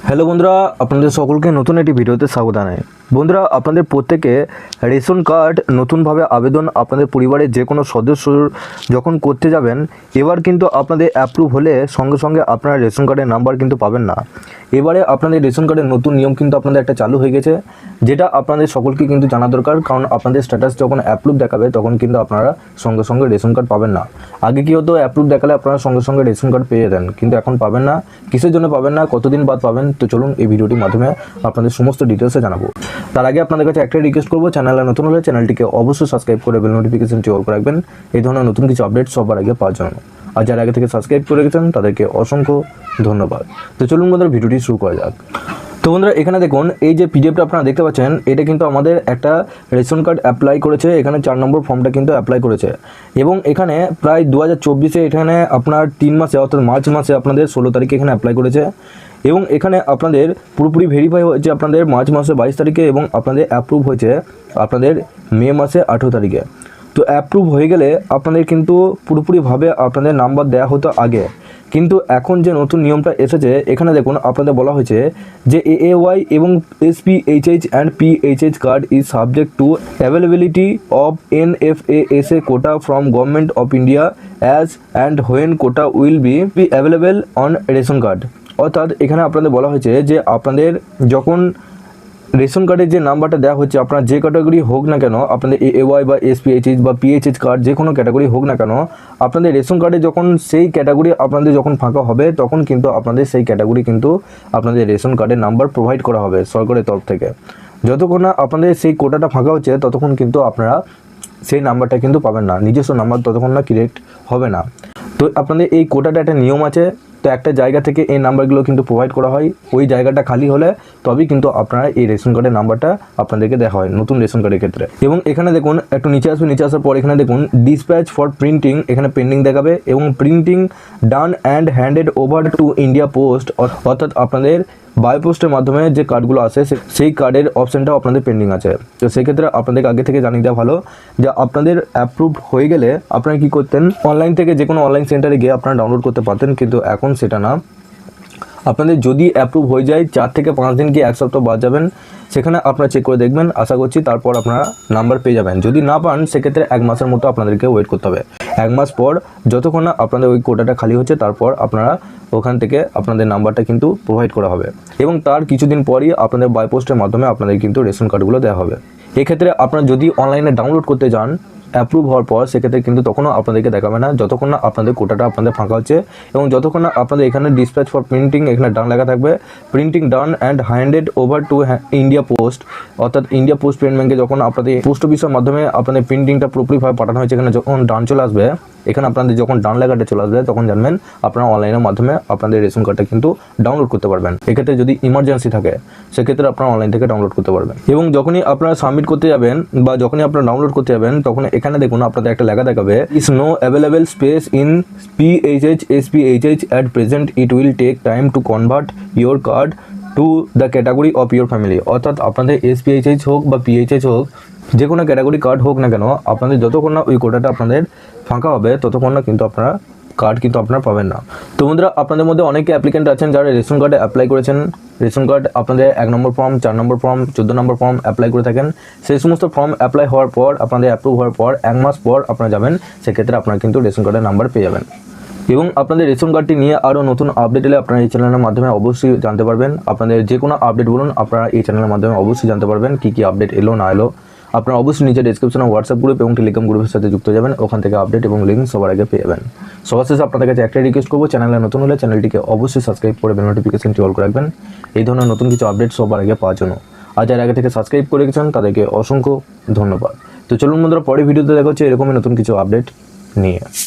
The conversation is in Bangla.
হ্যালো বন্ধুরা, আপনাদের সকলকে নতুন একটি ভিডিওতে স্বাগত জানাই। বন্ধুরা, আপনাদের প্রত্যেকে রেশন কার্ড নতুনভাবে আবেদন আপনাদের পরিবারের যে কোনো সদস্যর যখন করতে যাবেন, এবার কিন্তু আপনাদের অ্যাপ্রুভ হলে সঙ্গে সঙ্গে আপনারা রেশন কার্ডের নাম্বার কিন্তু পাবেন না। এবারে আপনাদের রেশন কার্ডের নতুন নিয়ম কিন্তু আপনাদের একটা চালু হয়ে গেছে, যেটা আপনাদের সকলকে কিন্তু জানা দরকার। কারণ আপনাদের স্ট্যাটাস যখন অ্যাপ্রুভ দেখাবে তখন কিন্তু আপনারা সঙ্গে সঙ্গে রেশন কার্ড পাবেন না। আগে কি হতো, অ্যাপ্রুভ দেখালে আপনারা সঙ্গে সঙ্গে রেশন কার্ড পেয়ে যেতেন, কিন্তু এখন পাবেন না। কিসের জন্য পাবেন না, কতদিন বাদ পাবেন, তো চলুন এই ভিডিওটির মাধ্যমে আপনাদের সমস্ত ডিটেলসে জানাবো। তার আগে আপনাদের কাছে একটাই রিকোয়েস্ট করবো, চ্যানেলে নতুন হলে চ্যানেলটিকে অবশ্যই সাবস্ক্রাইব করে বেল নোটিফিকেশনটি অল করে রাখবেন এই ধরনের নতুন কিছু আপডেট সবার আগে পাওয়ার জন্য। আর যারা আগে থেকে সাবস্ক্রাইব করে রেখেছেন তাদেরকে অসংখ্য ধন্যবাদ। তো চলুন বন্ধুরা, ভিডিওটি শুরু করা যাক। তো বন্ধুরা, এখানে দেখুন এই যে পিডিএফটা আপনারা দেখতে পাচ্ছেন, এটা কিন্তু আমাদের একটা রেশন কার্ড অ্যাপ্লাই করেছে। এখানে 4 নম্বর ফর্মটা কিন্তু অ্যাপ্লাই করেছে এবং এখানে প্রায় 2024-এ এখানে আপনার 3 মাসে অর্থাৎ মার্চ মাসে আপনাদের 16 তারিখে এখানে অ্যাপ্লাই করেছে এবং এখানে আপনাদের পুরোপুরি ভেরিফাই হয়েছে আপনাদের মার্চ মাসে 22 তারিখে এবং আপনাদের অ্যাপ্রুভ হয়েছে আপনাদের মে মাসে 18 তারিখে। তো অ্যাপ্রুভ হয়ে গেলে আপনাদের কিন্তু পুরোপুরিভাবে আপনাদের নাম্বার দেওয়া হতো আগে, কিন্তু এখন যে নতুন নিয়মটা এসেছে এখানে দেখুন আপনাদের বলা হয়েছে যে এএওয়াই এবং SPHH and PHH card is subject to availability of NFSA quota from government of India as and when quota will be available on ration card. অর্থাৎ এখানে আপনাদের বলা হয়েছে যে আপনাদের যখন রেশন কার্ডের যে নাম্বারটা দেওয়া হচ্ছে, আপনার যে ক্যাটাগরি হোক না কেন, আপনাদের এওয়াই বা এসপিএইচএইচ বা পিএইচএইচ কার্ড যে কোনো ক্যাটাগরি হোক না কেন, আপনাদের রেশন কার্ডে যখন সেই ক্যাটাগরি আপনাদের যখন ফাঁকা হবে তখন কিন্তু আপনাদের সেই ক্যাটাগরি কিন্তু আপনাদের রেশন কার্ডের নাম্বার প্রোভাইড করা হবে সরকারের তরফ থেকে। যতক্ষণ না আপনাদের সেই কোটাটা ফাঁকা হচ্ছে ততক্ষণ কিন্তু আপনারা সেই নাম্বারটা কিন্তু পাবেন না, নিজস্ব নাম্বার ততক্ষণ না ক্রিয়েট হবে না। তো আপনাদের এই কোটাটা একটা নিয়ম আছে, তো একটা জায়গা থেকে এই নাম্বারগুলো কিন্তু প্রোভাইড করা হয়, ওই জায়গাটা খালি হলে তবেই কিন্তু আপনারা এই রেশন কার্ডের নাম্বারটা আপনাদেরকে দেওয়া হয় নতুন রেশন কার্ডের ক্ষেত্রে। এবং এখানে দেখুন একটু নিচে আসবে, নিচে আসার পর এখানে দেখুন ডিসপ্যাচ ফর প্রিন্টিং, এখানে পেন্ডিং দেখাবে এবং printing done and handed over to India post, অর্থাৎ আপনাদের বাই পোস্টের মাধ্যমে যে কার্ডগুলো আসে সেই কার্ডের অপশানটাও আপনাদের পেন্ডিং আছে। তো সেক্ষেত্রে আপনাদেরকে আগে থেকে জানিয়ে দেওয়া ভালো যে আপনাদের অ্যাপ্রুভড হয়ে গেলে আপনারা কী করতেন, অনলাইন থেকে যে কোনো অনলাইন সেন্টারে গিয়ে আপনারা ডাউনলোড করতে পারতেন, কিন্তু এখন সেটা না। আপনাদের যদি অ্যাপ্রুভ হয়ে যায় 4 থেকে 5 দিন কি 1 সপ্তাহ বাদ যাবেন, সেখানে আপনারা চেক করে দেখবেন, আশা করছি তারপর আপনারা নাম্বার পেয়ে যাবেন। যদি না পান সেক্ষেত্রে 1 মাসের মতো আপনাদেরকে ওয়েট করতে হবে। 1 মাস পর যতক্ষণ না আপনাদের ওই কোটাটা খালি হচ্ছে তারপর আপনারা ওখান থেকে আপনাদের নাম্বারটা কিন্তু প্রোভাইড করা হবে এবং তার কিছুদিন পরই আপনাদের বাই পোস্টের মাধ্যমে আপনাদের কিন্তু রেশন কার্ডগুলো দেওয়া হবে। এক্ষেত্রে আপনারা যদি অনলাইনে ডাউনলোড করতে যান অ্যাপ্রুভ হওয়ার পর, সেক্ষেত্রে কিন্তু তখনও আপনাদেরকে দেখাবে না যতক্ষণ না আপনাদের কোটাটা আপনাদের ফাঁকা হচ্ছে এবং যতক্ষণ না আপনাদের এখানে ডিসপ্যাচ ফর প্রিন্টিং এখানে ডান লেখা থাকবে, printing done and handed over to India post, অর্থাৎ ইন্ডিয়া পোস্ট পেমেন্ট ব্যাঙ্কে যখন আপনাদের পোস্ট অফিসের মাধ্যমে আপনাদের প্রিন্টিংটা পুরোপুরিভাবে পাঠানো হয়েছে, এখানে যখন ডান চলে আসবে, এখানে আপনাদের যখন ডান লেখাটা চলে আসবে তখন জানবেন আপনারা অনলাইনের মাধ্যমে আপনাদের রেশন কার্ডটা কিন্তু ডাউনলোড করতে পারবেন। এক্ষেত্রে যদি ইমার্জেন্সি থাকে সেক্ষেত্রে আপনারা অনলাইন থেকে ডাউনলোড করতে পারবেন। এবং যখনই আপনারা সাবমিট করতে যাবেন বা যখনই আপনারা ডাউনলোড করতে যাবেন তখন এখানে দেখুন আপনাদের একটা লেখা দেখাবে, is no available space in PHH SPHH at present, it will take time to convert your card to the category of your family. অর্থাৎ আপনাদের এসপিএইচএইচ হোক বা পিএইচএইচ হোক, যে কোনো ক্যাটাগরি কার্ড হোক না কেন, আপনাদের যতক্ষণ না ওই কোটাটা আপনাদের ফাঁকা হবে ততক্ষণ না কিন্তু আপনারা কার্ড কিন্তু আপনারা পাবেন না। তো বন্ধুরা, আপনাদের মধ্যে অনেকে অ্যাপ্লিকেন্ট আছেন যারা রেশন কার্ডে অ্যাপ্লাই করেছেন, রেশন কার্ড আপনাদের 1 নম্বর ফর্ম, 4 নম্বর ফর্ম, 14 নম্বর ফর্ম অ্যাপ্লাই করে থাকেন। সেই সমস্ত ফর্ম অ্যাপ্লাই হওয়ার পর আপনাদের অ্যাপ্রুভ হওয়ার পর 1 মাস পর আপনারা যাবেন, সেক্ষেত্রে আপনারা কিন্তু রেশন কার্ডের নাম্বার পেয়ে যাবেন। এবং আপনাদের রেশন কার্ডটি নিয়ে আরও নতুন আপডেট এলে আপনারা এই চ্যানেলের মাধ্যমে অবশ্যই জানতে পারবেন। আপনাদের যে কোনো আপডেট বলুন, আপনারা এই চ্যানেলের মাধ্যমে অবশ্যই জানতে পারবেন কী কী আপডেট এলো না এলো। আপনারা অবশ্যই নিচে ডিসক্রিপশনে হোয়াটসঅ্যাপ গ্রুপ এবং টেলিগ্রাম গ্রুপের সাথে যুক্ত যাবেন, ওখান থেকে আপডেট এবং লিঙ্ক সবার আগে পেয়ে যাবেন। সবার শেষে আপনাদের কাছে একটাই রিকোয়েস্ট করবো, চ্যানেলে নতুন হলে চ্যানেলটিকে অবশ্যই সাবস্ক্রাইব করে বেল নোটিফিকেশনটি অল করে রাখবেন এই ধরনের নতুন কিছু আপডেট সবার আগে পাওয়ার জন্য। আর যারা আগে থেকে সাবস্ক্রাইব করে রেখেছেন তাদেরকে অসংখ্য ধন্যবাদ। তো চলুন বন্ধুরা, পরের ভিডিওতে দেখা হচ্ছে এরকমই নতুন কিছু আপডেট নিয়ে।